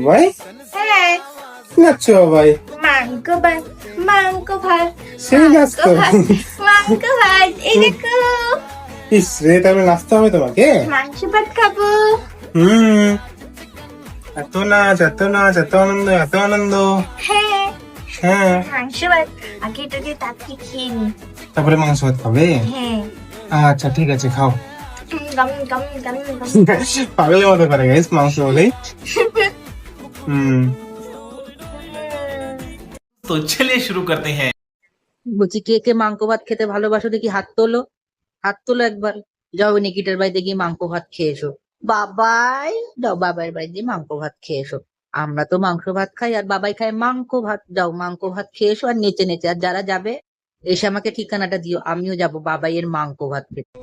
ভাই হ্যাঁ, নাচছো ভাই? মাংস ভাত, মাংস ভাত, সেই নাচ তো। মাংস ভাত, এই দেখো ইস রে, তাহলে নাচতে হবে তোমাকে। মাংস ভাত খাবো। হুম, এত নাচ, এত নাচ, এত আনন্দ, এত আনন্দ। হ্যাঁ, হ্যাঁ, মাংস ভাত আগে এটাকে তাড়াতাড়ি খেয়ে নি। তারপরে মাংস ভাত খাবে। হ্যাঁ, আচ্ছা ঠিক আছে, খাও। গাম গাম গাম গাম। পাগলের মতো করে গাইস মাংস হলেই। হুম। तो चलिए शुरू करते हैं। বলছি কে কে মাংস ভাত খেতে ভালোবাসো দেখি হাত তোলো, হাত তোলো একবার। যাও নিকিটার বাড়িতে গিয়ে মাংস ভাত খেয়ে এসো। বাবাই, যাও বাবার বাড়িতে গিয়ে মাংস ভাত খেয়ে এসো। আমরা তো মাংস ভাত খাই আর বাবাই খায় মাংস ভাত। যাও মাংস ভাত খেয়ে এসো আর নেচে নেচে। আর যারা যাবে এসে আমাকে ঠিকানাটা দিও, আমিও যাব বাবাইয়ের মাংস ভাত খেতে।